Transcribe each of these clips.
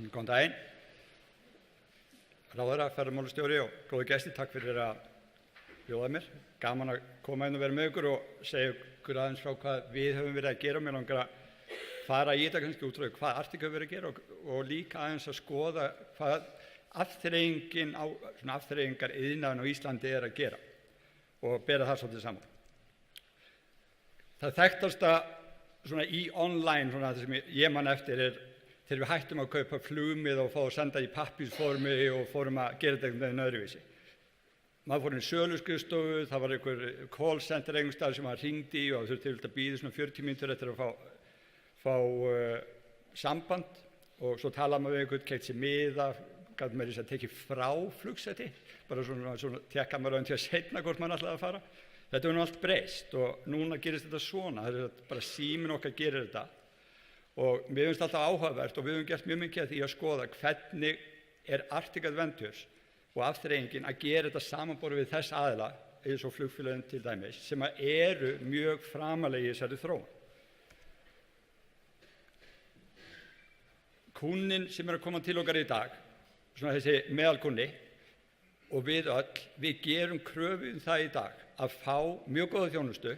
Góðan daginn. Ráðherra, ferðamálastjóri og góðu gestir, takk fyrir að bjóða mér. Gaman að koma inn og vera með ykkur og segja ykkur aðeins frá hvað við höfum verið að gera. Mér langar að fara í þetta kannski út frá hvað Arctic hefur verið að gera og líka aðeins að skoða hvað afþreyingar iðnaðurinn á Íslandi er að gera og bera það svolítið saman. Það þekktasta í online, það sem ég man eftir, er þegar við hættum að kaupa flugmið og fá að senda í pappírsformi og fórum að gera þetta með öðruvísi. Maður fór inn í söluskrifstofu, það var einhver call center einhvers staðar sem maður hringdi í og þurfti að bíða svona 40 mínútur eftir að fá samband og svo talaði maður við einhvern, keypti sér miða, gat maður þess að tekið frá flugsæti, bara svona tekka maður til að seinna hvort maður ætlaði að fara. Þetta er nú allt breyst og núna gerist þetta svona, það er bara síminn okkar gerir þetta. Og mér finnst alltaf áhugavert og við höfum gert mjög mikið af því að skoða hvernig er Arctic Adventures og afþreyingin að gera þetta samanborið við þess aðila, eins og flugfélögin til dæmis, sem eru mjög framarlega í þessari þróun. Kúnninn sem er að koma til okkar í dag, svona þessi meðalkunni, og við öll, við gerum kröfu það í dag að fá mjög góða þjónustu,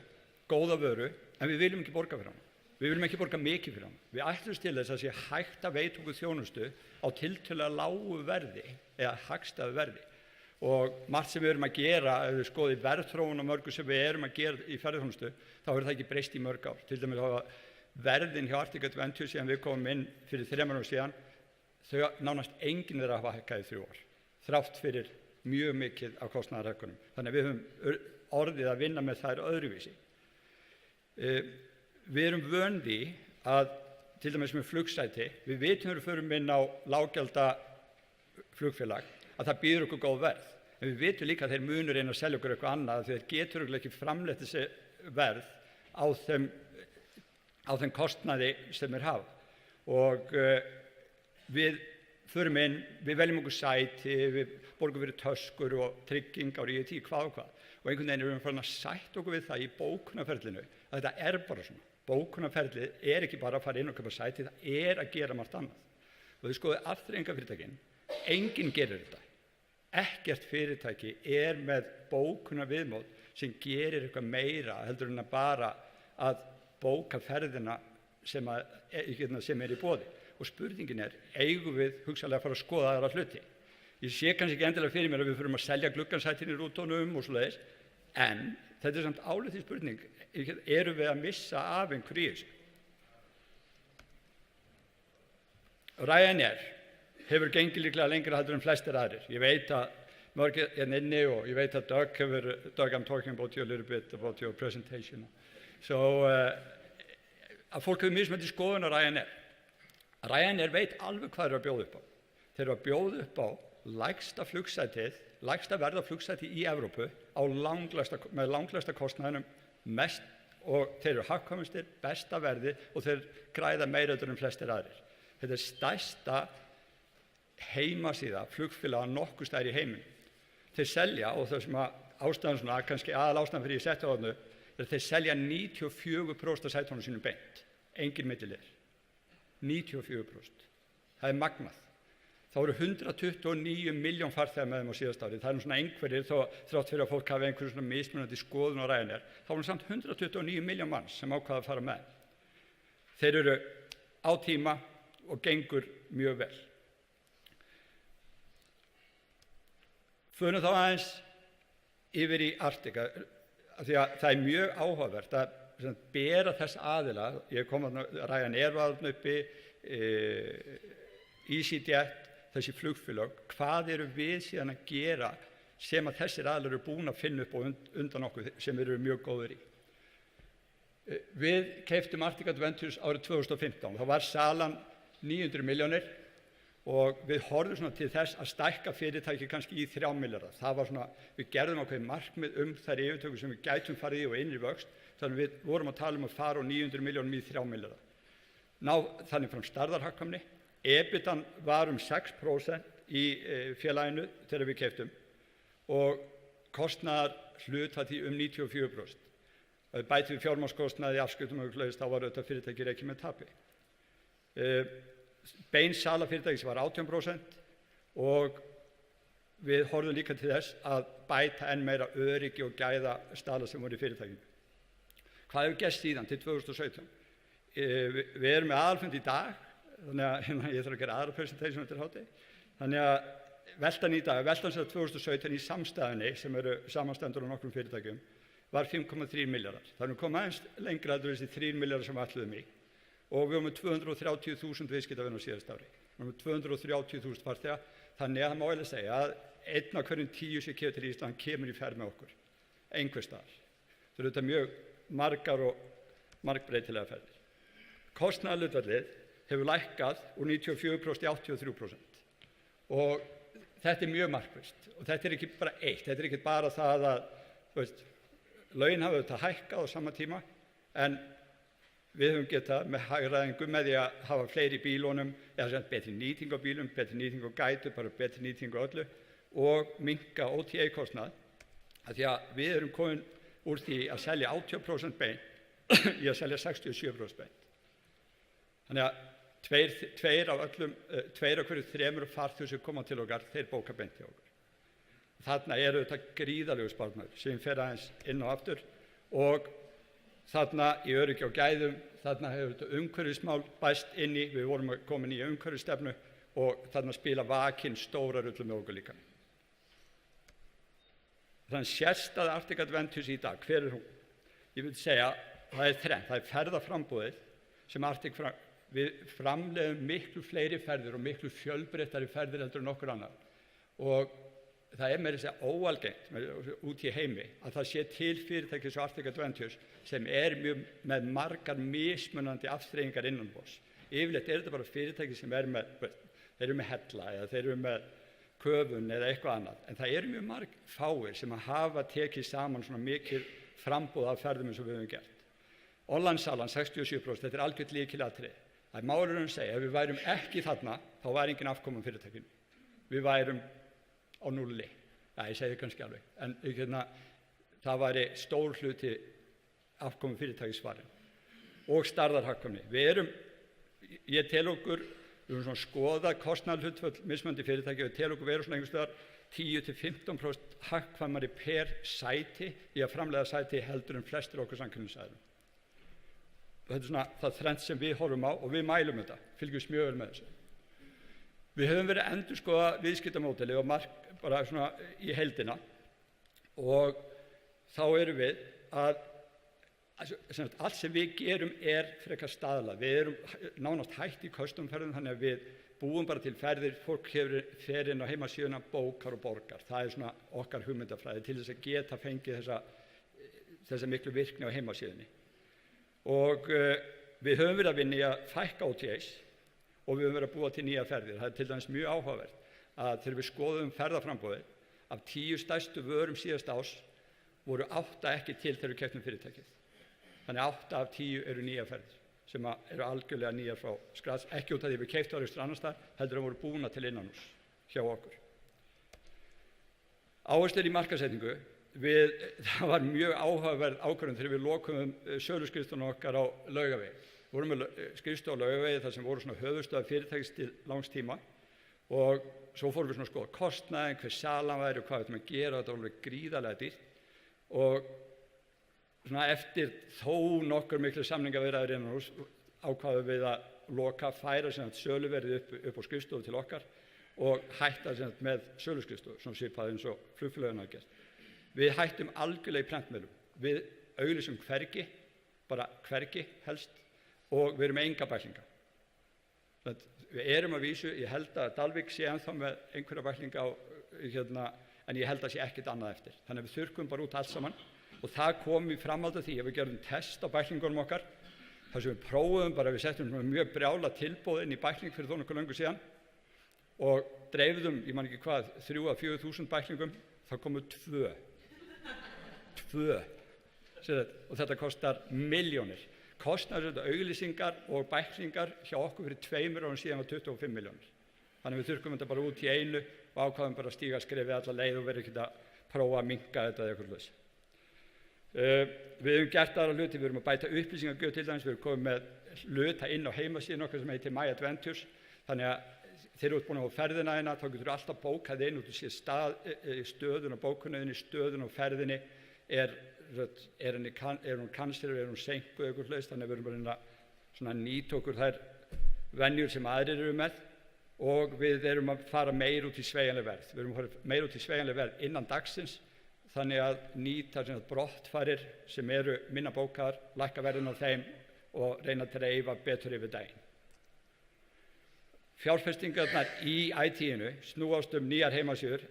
góða vöru, en við viljum ekki borga fyrir hana. Við viljum ekki borga mikið fyrir hana. Við ætlumst til þess að sé hægt að veita okkur þjónustu á tiltölulega lágu verði eða hagstæðu verði. Og margt sem við erum að gera, ef við skoðum verðþróun og mörgu sem við erum að gera í ferðaþjónustu, þá hefur það ekki breyst í mörg ár. Til dæmis hafa verðin hjá Arctic Adventures síðan við komum inn fyrir 3 árum síðan, þau nánast enginn þeirra hafa hækkað í 3 ár, þrátt fyrir mjög mikið af kostnaðarhækkunum. Þannig að við höfum orðið að vinna með þær öðruvísi. Við erum vön því að, til dæmis með flugsæti, við vitum þegar við förum inn á lággjalda flugfélag að það býður okkur góð verð. En við vitum líka að þeir munur að selja okkur eitthvað annað því þeir getur okkur ekki framleitt þessi verð á þeim kostnaði sem þeir hafa. Og við förum inn, við veljum okkur sæti, við borgum fyrir töskur og tryggingar og ég veit ekki hvað og hvað. Og einhvern veginn erum við farin að sætta okkur við það í bókunarferlinu að þetta er bara svona. Bókunarferlið er ekki bara að fara inn og kaupa sæti, það er að gera margt annað. Og þið skoðið afþreyingarfyrirtækin, enginn gerir þetta. Ekkert fyrirtæki er með bókunarviðmót sem gerir eitthvað meira heldur en að bara að bóka ferðina sem er í boði. Og spurningin er, eigum við hugsanlega að fara að skoða aðra hluti? Ég sé kannski ekki endilega fyrir mér að við förum að selja gluggansætin í rútunum og svoleiðis, en þetta er samt áleitin spurning, erum við að missa af einhverju í þessu? Ryanair hefur gengið líklega lengra heldur en flestir aðrir. Ég veit að mörg inni og ég veit að Doug, I'm talking about you a little bit about your presentation. So, að fólk hefur mismunandi skoðun á Ryanair. Ryanair veit alveg hvað þeir eru að bjóða upp á. Þeir eru að bjóða upp á lægsta flugsætið, lægsta verð á flugsæti í Evrópu með langlægsta kostnaðinum mest og þeir eru hagkvæmastir, besta verði og þeir græða meira en flestir aðrir. Þetta er stærsta heimasíða flugfélaga nokkuð staðar í heiminum. Þeir selja, og það sem ástæðan svona, kannski aðal ástæðan fyrir ég setti á þarna, er að þeir selja 94% af sætunum sínum beint, engin millilegir. 94%. Það er magnað. Þá eru 129 miljón farþegar með þeim á síðasta ári. Það er svona einhverjir, þrátt fyrir að fólk hafi einhverjum svona mismunandi skoðun á Ryanair, þá eru samt 129 miljón manns sem ákvaða að fara með. Þeir eru á tíma og gengur mjög vel. Förum þá aðeins yfir í Arctic, því að það er mjög áhugavert að bera þess aðila, ég kom að Ryanair var þarna uppi, EasyJet, þessi flugfélög, hvað eru við síðan að gera sem að þessir aðilar eru búin að finna upp og undan okkur sem við erum mjög góðir í. Við keyptum Arctic Adventures árið 2015, þá var salan 900 milljónir og við horfðum svona til þess að stækka fyrirtæki kannski í 3 milljarða. Það var svona, við gerðum ákveðið markmið þær yfirtökur sem við gætum farið í og innri vöxt, þannig við vorum að tala að fara á 900 milljónum í 3 milljarða. Ná þannig fram stærðarhagkvæmni. EBITDAn var 6% í félaginu þegar við keyptum og kostnaðar hlutfall 94%. Ef við bætum við fjármagnskostnaði, afskriftum og svoleiðis, þá var auðvitað fyrirtæki rekið með tapi. bein sala fyrirtækis var 18% og við horfðum líka til þess að bæta enn meira öryggi og gæða staðla sem voru í fyrirtækinu. Hvað hefur gerst síðan til 2017? Við erum með aðalfund í dag, þannig að ég þarf að gera aðra presentation eftir hádegi. Þannig að veltan í dag, veltan sem 2017 í samstæðinni, sem eru samanstendur á nokkrum fyrirtækjum, var 5,3 milljarðar. Það komið aðeins lengra að þessi 3 milljarðar sem við ætluðum í. Og við varum með 230.000 viðskiptavini á síðasta ári. Við varum með 230.000 farþega, þannig að það má eiginlega segja að 1 af hverjum 10 sem kemur til Ísland kemur í ferð með okkur, einhvers staðar. Það eru þetta mjög margar og margbreytilega ferðir. Kostnaðarhlutfallið hefur lækkað úr 94% í 83%. Og þetta er mjög markvisst. Og þetta er ekki bara eitt, þetta er ekki bara það að, laun hafa auðvitað hækkað á sama tíma, en við höfum getað með hagræðingu með því að hafa fleiri í bílunum, eða sem betri nýting á bílum, betri nýting á gætu, bara betri nýting á öllu og minnka OTA-kostnað, af því að við erum komin úr því að selja 80% bein í að selja 67% bein. Þannig að tveir af hverju 3 farþegum sem koma til okkar, þeir bóka beint til okkur. Þarna eru þetta gríðarlegur sparnaður sem fer aðeins inn og aftur og þarna í öryggi og gæðum, þarna hefur þetta umhverfismál bæst inn í, við vorum komin í umhverfisstefnu og þarna spila vakinn stóra rullu með okkur líka. Þannig sérstæða Arctic Adventures í dag, hver er hún? Ég vil segja, það er þrennt, það er ferðaframbúðið sem Arctic við framleiðum miklu fleiri ferðir og miklu fjölbreyttari ferðir heldur en nokkur annar. Og það er meira að segja óalgengt út í heimi að það sé til fyrirtæki svo Arctic Adventures sem er mjög með margar mismunandi afþreyingar innanborðs. Yfirleitt er þetta bara fyrirtæki sem er með, þeir eru með hella eða þeir eru með köfun eða eitthvað annað. En það eru mjög fáir sem að hafa tekið saman svona mikið frambúð af ferðum eins og við höfum gert. Hollandsalan 67%, þetta er algjört lykilatriði. Það er málurinn að segja, ef við værum ekki þarna, þá væri engin afkoma fyrirtækinu. Við værum á núlli. Ja, ég segi kannski alveg. En það væri stór hluti afkomu fyrirtækisvarin. Og stærðarhagkvæmni. Ég tel okkur, við höfum svona skoðað kostnaðarhlutföll mismunandi fyrirtæki, við tel okkur vera svona einhvers staðar 10-15% hagkvæmari per sæti í að framleiða sæti heldur en flestir okkur samkeppnisaðilum. Þetta er svona það þrennt sem við horfum á og við mælum þetta, fylgjumst mjög vel með þessu. Við höfum verið að endurskoða viðskiptamódeli og bara svona í heildina og þá erum við að allt sem við gerum er frekar staðlað. Við erum nánast hætt í custom-ferðum þannig að við búum bara til ferðir, fólk fer inn á heimasíðuna, bókar og borgar. Það er svona okkar hugmyndafræði til þess að geta fengið þessa miklu virkni á heimasíðunni. Og við höfum verið að vinna í að fækka OTAs og við höfum verið að búa til nýja ferðir. Það er til dæmis mjög áhugavert að þegar við skoðum ferðaframbúðið, af 10 stærstu vörum síðasta árs voru 8 ekki til þegar við keyptum fyrirtækið. Þannig 8 af 10 eru nýja ferðir sem eru algjörlega nýjar frá skrats, ekki út af því við keyptum þær einhvers annars staðar, heldur að voru búna til innanhúss hjá okkur. Áherslur í markaðssetningu, það var mjög áhugaverð ákvörðun þegar við lokuðum söluskrifstofuna okkar á Laugavegi. Við vorum með skrifstofu á Laugavegi þar sem voru svona höfuðstöðvar fyrirtækis til langs tíma og svo fórum við svona að skoða kostnaðinn, hver salan væri og hvað við ættum að gera, þetta var alveg gríðarlega dýrt og svona eftir þó nokkur miklu samningaviðræður innanhúss ákváðum við að loka, færa söluverðið upp á skrifstofu til okkar og hætta með söluskrifstofu, svona svipað eins og flugfélögin hafa gert. Við hættum algjörlega í prentmiðlum. Við auglýsum hvergi, bara hvergi helst og við erum með enga bæklinga. Við erum að vísu, ég held að Dalvík sé ennþá með einhverja bæklinga en ég held að sé ekkert annað eftir. Þannig að við þurrkum bara út allt saman og það kom í framhaldi af því að við gerðum test á bæklingunum okkar þar sem við prófuðum bara, við settum mjög brjála tilboð inn í bækling fyrir þó nokkuð löngu síðan og dreifðum, ég man ekki hvað, 3.000-4.000 bæklingum, það komu 2 og þetta kostar milljónir. Kostnaður þetta auglýsingar og bæklingar hjá okkur fyrir 2 árum síðan var 25 milljónir. Þannig við þurrkum þetta bara út í einu og ákváðum bara að stíga skrefið alla leið og verið ekki að prófa að minnka þetta eða eitthvað laus. Við höfum gert aðra hluti, við erum að bæta upplýsingagjöf til dæmis, við erum komið með hluta inn á heimasíðun okkar sem heitir My Adventures, Þannig að þegar þú ert búin á ferðina hérna, þá getur þú alltaf bókað inn og þú séð stöðun á bókuninni, stöðun á ferðinni, er hún kansil, er hún seinkuð eitthvað hlaust, þannig að við erum bara svona að nýta okkur þær venjur sem aðrir eru með og við erum að fara meir út í sveigjanleg verð. Við erum að fara meir út í sveigjanleg verð innan dagsins, þannig að nýta brottfarir sem eru minna bókaðar, lækka verðin á þeim og reyna að dreifa betur yfir daginn. Fjárfestingarnar í IT-inu snúast nýjar heimasíður,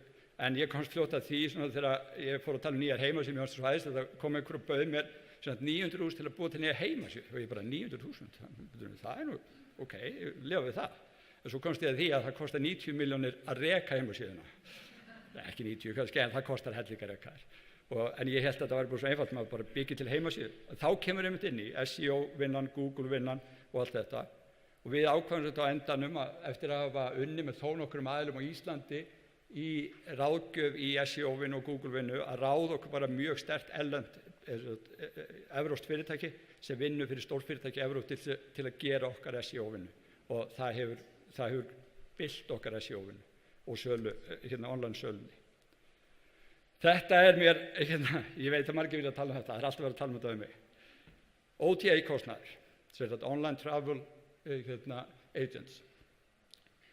en ég komst fljótt að því þegar ég fór að tala nýjar heimasíður, mér fannst svo hæðist að það kom einhver og bauð mér 900.000 til að búa til nýjar heimasíður og ég bara 900.000, það nú, ok, ég lifa við það. En svo komst ég að því að það kostar 90 milljónir að reka heimasíðuna. Ekki 90 kannski, en það kostar helling að reka þær. En ég held að það væri bara svo einfalt með að bara byggja til heimasíður. Þá kemur einmitt inn í SEO-vinnan, Google-vinnan og allt þetta. Og við ákvæmum þetta á endanum að eftir að hafa unni með þó nokkrum aðilum á Íslandi í ráðgjöf í SEO-vinnu og Google-vinnu að ráða okkur bara mjög sterkt erlent evrópskt fyrirtæki sem vinnur fyrir stórfyrirtæki Evrópu til að gera okkar SEO-vinnu. Og það hefur byllt okkar SEO-vinnu og sölu, online sölunni. Þetta mér, ég veit að margir vilja tala um þetta, það alltaf verið að tala um þetta mig. OTA-kostnaður, sem þetta Online Travel Agents.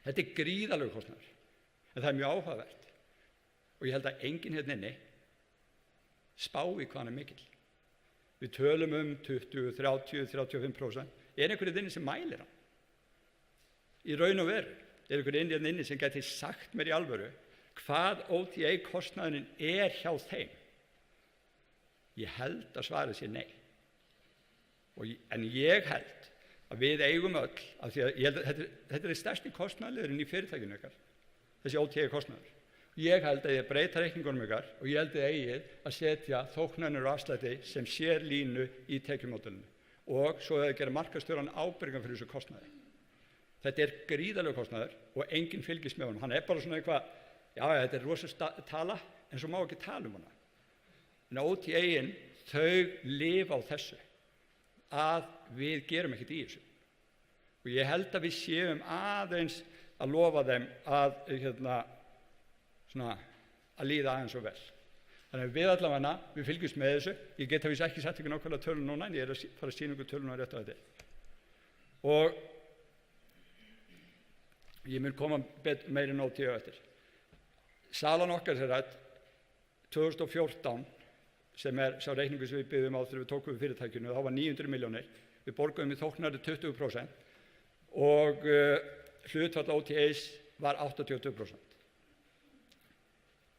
Þetta gríðarlegur kostnaður, en það mjög áhugavert. Og ég held að enginn hérna inni spái hvað hann mikill. Við tölum 20, 30, 35%. Einhverjum inni sem mælir hann? Í raun og veru. Einhverjum inni sem gæti sagt mér í alvöru hvað OTA-kostnaðurinn hjá þeim? Ég held að svarið sé nei. En ég held að við eigum öll, af því að þetta stærsti kostnaðurinn í fyrirtækinu ykkar, þessi OTA-kostnaður. Ég held að ég breyta reikningunum ykkar og ég held að eigið að setja þóknanir og afslætti sem sérlínu í tekjumódelinu og svo að gera markaðsstjórann ábyrgan fyrir þessu kostnaði. Þetta gríðarlegur kostnaður og enginn fylgist með honum. Hann bara svona eitthvað, já, þetta rosa tala, en svo má ekki tala um hana. En OTA-in, þau lifa á þessu, að við gerum ekkert í þessu. Og ég held að við séum aðeins að lofa þeim að líða aðeins og vel. Þannig að við allavega, við fylgjumst með þessu. Ég get að vísa ekki sett ykkur nákvæmlega tölun núna, en ég að fara að sýna ykkur tölun á rétt á þetta. Og ég mun koma meiri nót í eftir. Salan okkar 2014, sem sá reikningur sem við byggðum á þegar við tókum við fyrirtækinu, þá var 900 milljónir. Við borguðum í þóknari 20% og hlutfall OTAs var 82%.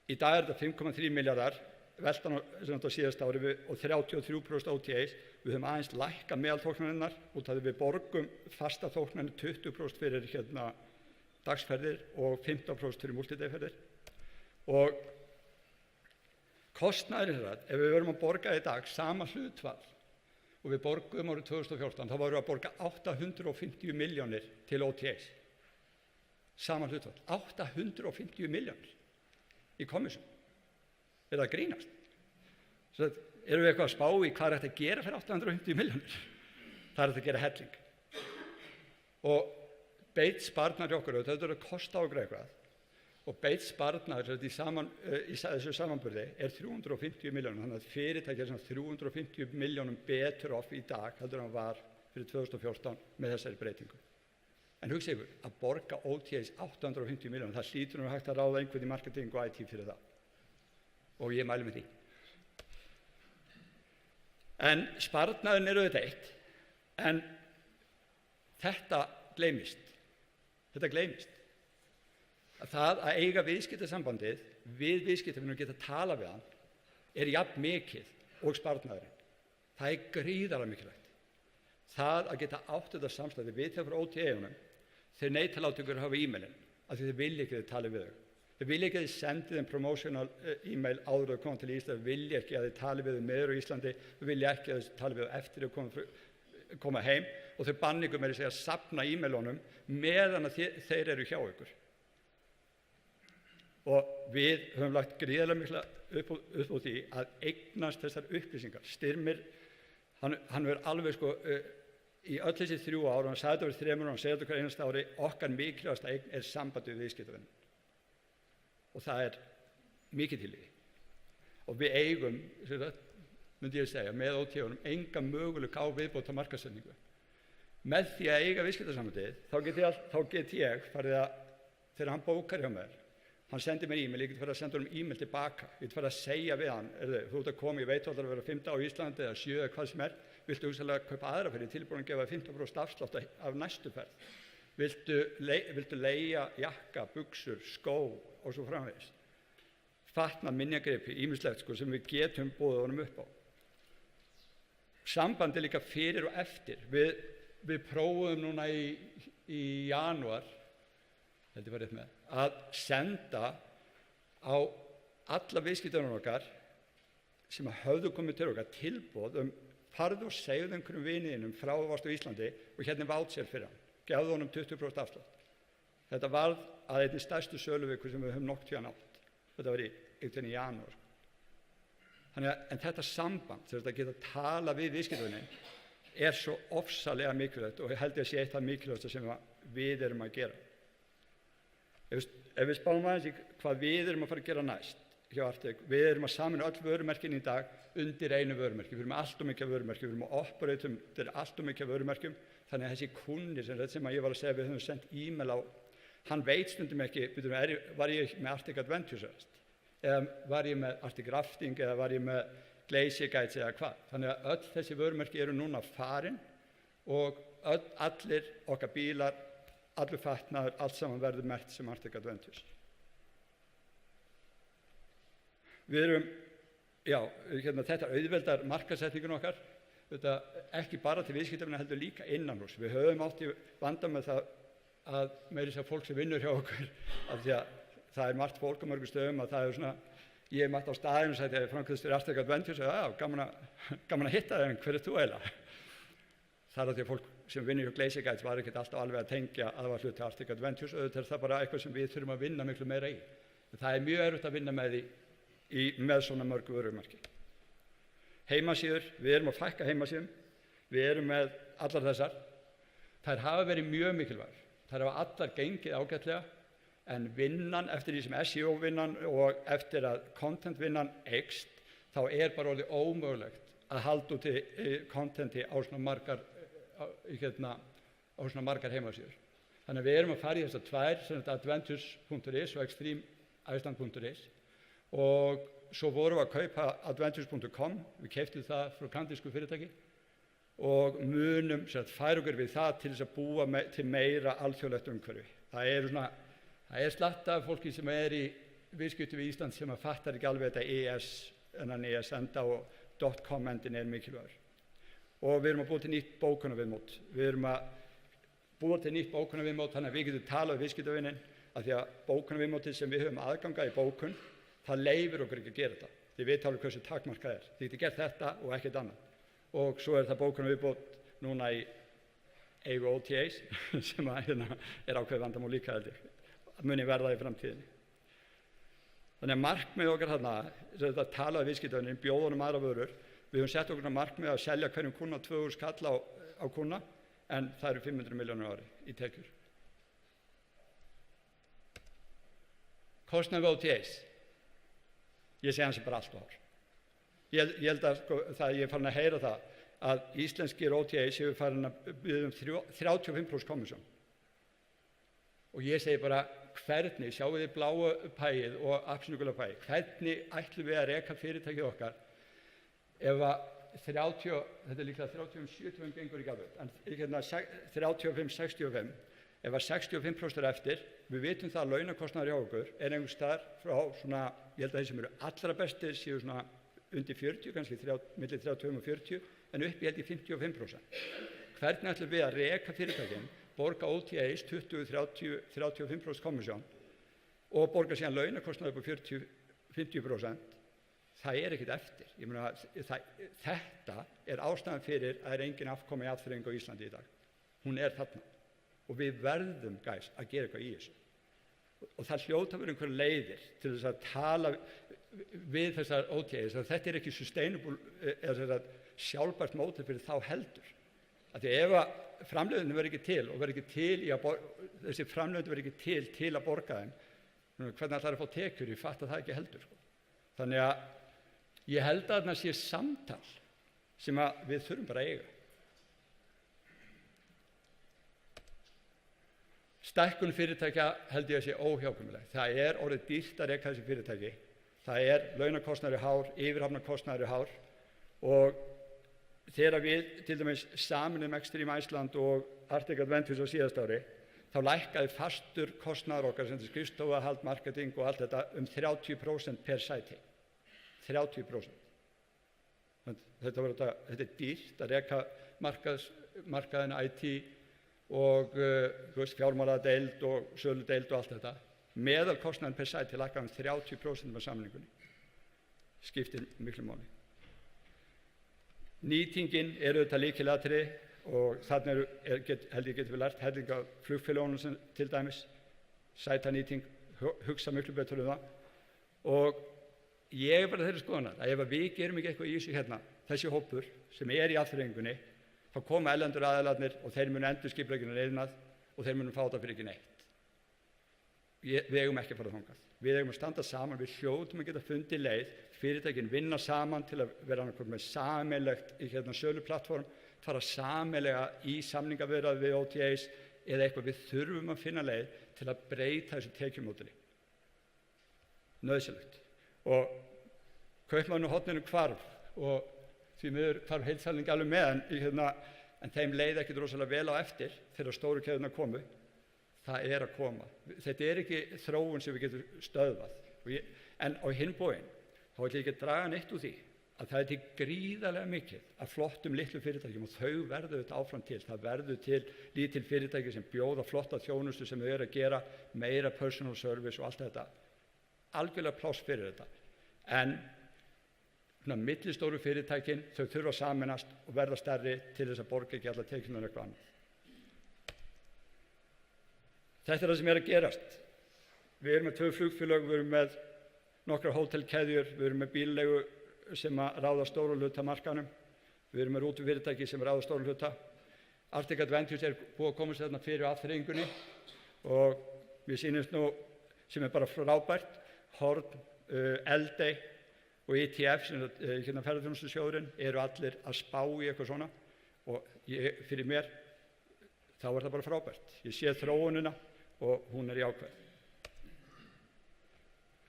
Í dag þetta 5,3 milljarðar, veltan á síðasta ári og 33% OTAs. Við höfum aðeins lækkað meðalþóknarinnar út af því við borgum fasta þóknarnir 20% fyrir dagsferðir og 15% fyrir multidayferðir. Og kostnaðurinn ef við verum að borga í dag sama hlutfall og við borgum árið 2014, þá varum við að borga 850 milljónir til OTAs. Sama hlutfall, 850 milljónir í kommission. Það að grínast? Svo erum við eitthvað að spá í hvað hægt að gera fyrir 850 milljónir? Það hægt að gera helling. Og beitt sparnaður hjá okkur, þetta að kosta okkur eitthvað, og beitt sparnaður í þessu samanburði 350 milljónum, þannig að fyrirtæki 350 milljónum betur off í dag heldur en var fyrir 2014 með þessari breytingu. En hugsa ykkur, að borga OTAs 850 milljónum, það hlýtur hægt að ráða einhvern í marketing og IT fyrir það. Og ég mæli með því. En sparnaðurinn auðvitað eitt, en þetta gleymist. Að það að eiga viðskiptasambandið við viðskiptavininn og geta tala við hann jafn mikið og sparnaðurinn. Það gríðarlega mikilvægt. Það að geta átt þetta samstarf við þegar frá OTA-unum, þeir neita láta ykkur hafa e-mailin, af því þeir vilja ekki að þið tali við þau. Þeir vilja ekki að þið sendi þeim promotional e-mail áður að koma til Íslandi, þeir vilja ekki að þið tali við þau meður á Íslandi, þeir vilja ekki að þið tali við þau eftir að koma heim og þau banna ykkur með að safna e-mailunum meðan að þeir eru hjá ykkur. Og við höfum lagt gríðarlega mikla upp á því að eignast þessar upplýsingar. Styrmir, hann verður alveg í öll þessi 3 ár, og hann sagði þetta fyrir 3 árum, hann segir þetta hver einasta ári, okkar mikilvægasta eign sambandi við viðskiptavini. Og það mikið til í. Og við eigum, myndi ég segja, með OTA-unum enga möguleika á viðbót á markaðssetningu. Með því að eiga viðskiptasambandið, þá get ég farið að, þegar hann bókar hjá mér, hann sendir mér e-mail, ég get farið að senda honum e-mail tilbaka, ég get farið að segja við hann, þú ert að koma, ég veit þú ætlar að vera 5 daga á Íslandi eða 7 eða hvað sem viltu hugsanlega kaupa aðra ferð, tilbúin að gefa 15% afslátt af næstu ferð, viltu leigja jakka, buxur, skó og svo framvegis. Fatnað, minjagripi, ýmislegt sem við getum boðið honum upp á. Sambandi líka fyrir og eftir. Við prófuðum núna í janúar, heldur var rétt með, að senda á alla viðskiptavinina okkar sem höfðu komið til okkar tilboð farðu og segðu einhverjum viniðinum frá að varst á Íslandi og hérna voucher fyrir hann. Gefðu honum 20% afslátt. Þetta varð að einni stærstu söluviku sem við höfum nokkuð tíðan átt. Þetta var í janúar. En þetta samband, þetta geta tala við viðskiptavinin, svo ofsalega mikilvægt og ég held að sé eitt af mikilvægasta sem við erum að gera. Ef við spáum aðeins í hvað við erum að fara að gera næst hjá Arctic, við erum að sameina öll vörumerkin í dag undir einu vörumerki. Við erum með allt of mikið vörumerki, við erum að operatum til allt of mikið vörumerkjum, þannig að þessi kunni sem ég var að segja við höfum sendt e-mail á, hann veit stundum ekki, var ég með Arctic Adventures eða var ég með Arctic Rafting eða var ég með Glacier Guides eða hvað. Þannig að öll þessi vörumerki eru núna farin og allir okkar bílar, allur fatnaður, allt saman verður merkt sem Arctic Adventures. Við erum, þetta auðveldar markaðssetningun okkar, þetta ekki bara til viðskiptavina heldur líka innanhús. Við höfum átt í vanda með það að meira þess að fólk sem vinnur hjá okkur, af því að það margt fólk á mörgum stöðum að það svona, ég mætti á staðinu og sagði að framkvæmst fyrir Arctic Adventures og já, gaman að hitta þig, en hver þú eiginlega? Það af því að fólk sem vinnur hjá Glacier Guides var ekkert alltaf alveg að tengja að það var hluti Arctic Adventures, auðvitað það bara eitthvað sem við þurfum að vinna miklu meira í. Það mjög erfitt að vinna með með svona mörg vörumerki. Heimasíður, við erum að fækka heimasíðum, við erum með allar þessar. Þær hafa verið mjög mikilvægar, þær hafa allar gengið ágætlega, en vinnan eftir því sem SEO-vinnan og eftir að content-vinnan eykst, þá bara orðið ómögulegt að halda út contenti á svona margar heimasíður. Þannig að við erum að fara í þessar tvær, sem þetta adventures.is og extremeisland.is, og svo vorum við að kaupa adventures.com, við keyptum það frá kanadísku fyrirtæki og munum færa okkur við það til þess að búa til meira alþjóðlegt umhverfi. Það slatt af fólki sem í viðskiptum við Ísland sem fattar ekki alveg þetta ES-enda og .com-endin mikilvægur. Og við erum að búa til nýtt bókunarviðmót. Við erum að búa til nýtt bókunarviðmót þannig að við getum talað við viðskiptavinin, af því að bókunarviðmótið sem við höfum aðganga í bókun, það leyfir okkur ekki að gera þetta. Þið veit alveg hversu takmarkað Þið getið gert þetta og ekkert annað. Og svo það bókunarviðmót núna í eigu OTAs sem ákveðið vandamál líka held ég. Muni verða í framtíðinni. Þannig að markmið okkar þetta talaði viðskiptavinin, bjóðunum aðra vörur. Við höfum sett okkur markmið að selja hverjum kuna 2.000 kall á kuna, en það eru 500 milljónir á ári í tekjur. Kostnaður við OTAs. Ég segi hans bara allt og hár. Ég held að ég er farin að heyra það að íslenskir OTAs hefur farin að biðja 35% kommission. Og ég segi bara, hvernig, sjáum við bláu pæið og appelsínugula pæið, hvernig ætlum við að reka fyrirtækið okkar ef að þetta líklega 35-75 gengur ekki alveg, en 35-65, ef að 65% eftir, við vitum það að launakostnaður hjá okkur einhvers staðar frá svona, ég held að þeir sem eru allra bestir séu svona undir 40, kannski milli 35 og 40, en upp í held í 55%. Hvernig ætlum við að reka fyrirtækin, borga OTAs 20-35% komissjón og borga síðan launakostnaður upp á 40-50%, það ekkert eftir. Ég meina, þetta ástæðan fyrir að engin afkomi atvinnuþróun á Íslandi í dag. Hún þarna. Og við verðum, að gera eitthvað í þessu. Og það hljóta að vera einhverjar leiðir til þess að tala við þessar OTAs, að þetta ekki sustainable, eða sjálfbært módel fyrir þá heldur. Af því ef að framleiðendum verður ekki til og verður ekki til í að þessi framleiðendur verður ekki til að borga þeim, hvernig ætlar að fá tekjur? Ég fatta það ekki heldur. Þannig að ég held að þarna sé samtal sem að við þurfum bara að eiga. Stækkun fyrirtækja held ég að sé óhjákvæmileg. Það er orðið dýrt að reka þessi fyrirtæki. Það er launakostnaður hár, yfirhafnarkostnaður hár og þegar við til dæmis sameinum Extreme Iceland og Arctic Adventures á síðasta ári, þá lækkaði fastur kostnaður okkar sem skrifstofahald, marketing og allt þetta 30% per sæti. 30%. Þetta er dýrt að reka markaðin IT og fjármáladeild og söludeild og allt þetta. Meðalkostnaðin per sæti lækkaði 30% með sameiningunni. Skiptir miklu máli. Nýtingin auðvitað lykilatriði og þarna held ég getum við lært helling af flugfélögunum sem til dæmis sætanýting, hugsa miklu betur það. Og ég er bara þeirri skoðunar að ef við gerum ekki eitthvað í þessu hérna, þessi hópur sem í afþreyingunni, þá koma erlendur aðilarnir og þeir munu endurskipuleggja iðnað og þeir munu fá þetta fyrir ekki neitt. Við eigum ekki að fara þangað. Við eigum að standa saman, við hljótum að geta fundið leið, fyrirtækin vinna saman til að vera annað með sameiginlegt söluplattform, fara sameiginlega í samningaviðræður við OTAs eða eitthvað. Við þurfum að finna leið til að breyta þessu tekjumódeli. Nauðsynlegt. Og Kaupmannahöfn á horninu hvarf og því miður hvarf heildsælning alveg með en þeim leið ekkert rosalega vel á eftir þegar stóru keðjurnar komu. Það er að koma. Þetta er ekki þróun sem við getum stöðvað. En á hinn bóginn, þá ætla ég ekki að draga neitt úr því að það er til gríðarlega mikið af flottum litlu fyrirtækjum og þau verður þetta áfram til. Það verður til lítil fyrirtæki sem bjóða flotta þjónustu sem þau eru að gera, meira personal service og allt þetta. Algjörlega pláss fyrir þetta. En millistóru fyrirtækin, þau þurfa að sameinast og verða stærri til þess að borga ekki alla tekjurnar eitthvað annað. Þetta er það sem er að gerast. Við erum með 2 flugfélög, við erum með nokkrar hótelkeðjur, við erum með bílleigu sem að ráða stóran hluta markaðnum, við erum með rútufyrirtæki sem ráða stóran hluta. Arctic Adventures er búið að koma sér þarna fyrir afþreyingunni og mér sýnist nú sem er bara frábært, Horn, Eldey og ETF, sem ferðaþjónustusjóðurinn, eru allir að spá í eitthvað svona og fyrir mér þá er það bara frábært. Ég sé þróunina og hún er jákvæð.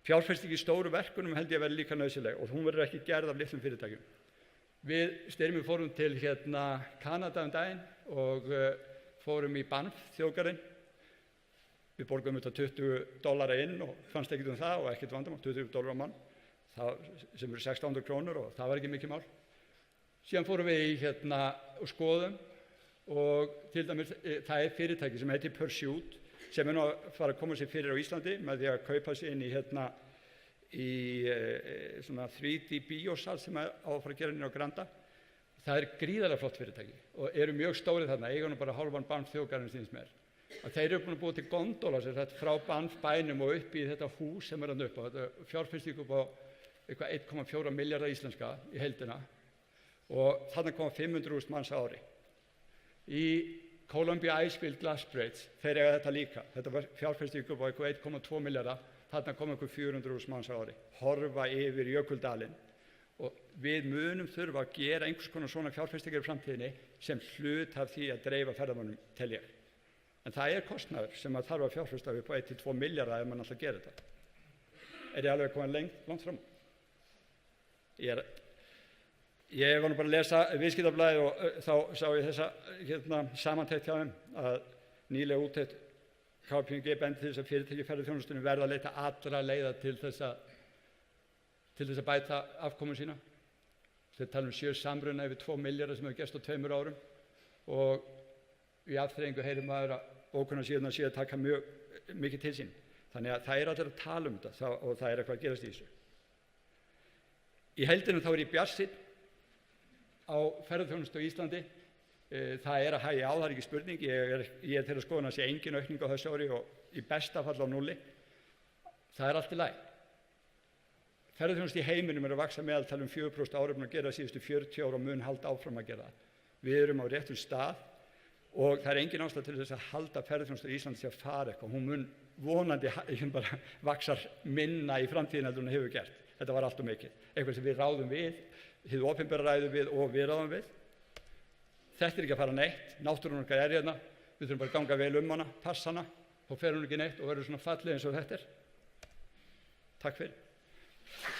Fjárfesting í stóru verkunum held ég að vera líka nauðsynleg og hún verður ekki gerð af litlum fyrirtækjum. Við Styrmir fórum til Kanada daginn og fórum í Banff þjóðgarðinn. Við borgum $20 inn og fannst ekkert það og ekkert vandamál, $20 á mann, sem eru 1600 krónur og það var ekki mikið mál. Síðan fórum við í og skoðum og til dæmis það er fyrirtæki sem heitir Pursuit sem er nú að fara að koma sér fyrir á Íslandi með því að kaupa sér inn í svona 3D bíósal sem á að fara að gera inn á Granda. Það er gríðarlega flott fyrirtæki og eru mjög stórið þarna, eiga nú bara hálfan Banff þjóðgarðinn síns mér. Að þeir eru búin að búa til gondola sér þetta frá Banff bænum og upp í þetta hús sem er þarna upp á. Þetta fjárfesting upp á eitthvað 1,4 milljarða íslenska í heildina og þarna koma 500.000 manns á ári. Í Columbia Icefield Glass Bridge, þeir eiga þetta líka. Þetta var fjárfesting upp á eitthvað 1,2 milljarða, þarna koma eitthvað 400.000 manns á ári. Horfa yfir Jökuldalinn og við munum þurfa að gera einhvers konar svona fjárfestingar í framtíðinni sem hlut af því að dreifa ferðamönnum tel ég. En það er kostnaður sem að þarf að fjárfesta upp á 1-2 milljarða ef mann alltaf gerir þetta. Er ég alveg komin langt fram? Ég var nú bara að lesa Viðskiptablaðið og þá sá ég þessa samantekt hjá þeim að nýlega úttekt KPMG bendi til þess að fyrirtæki í ferðaþjónustunni verða að leita allra leiða til þess að bæta afkomu sína. Þeir tala 7 samruna yfir 2 milljarða sem hefur gerst á 2 árum og í afþreyingu heyrir maður að bókunarsíðurnar séu að taka mjög mikið til sín. Þannig að það er allir að tala þetta og það er eitthvað að gerast í þessu. Í heildina þá er ég bjartsýnn á ferðaþjónustu á Íslandi. Það er að hægja á, það er ekki spurning. Ég er þeirra skoðun að sé engin aukning á þessu ári og í besta fall á 0. Það er allt í lagi. Ferðaþjónustu í heiminum er að vaxa meðaltal 4% ára búin að gera síðustu 40 ára og mun halda áfram að gera það. Við erum á réttum stað og það engin ástæða til þess að halda ferðaþjónustu í Íslandi til að fara eitthvað. Hún mun vonandi bara vaxar minna í framtíðinni en hún hefur gert. Þetta var allt of mikið. Eitthvað sem við ráðum við, hið opinbera ræður við og við ráðum við. Þetta ekki að fara neitt. Náttúran okkar hérna. Við þurfum bara að ganga vel hana, passa hana, þá fer hún ekki neitt og verður svona fallið eins og þetta Takk fyrir.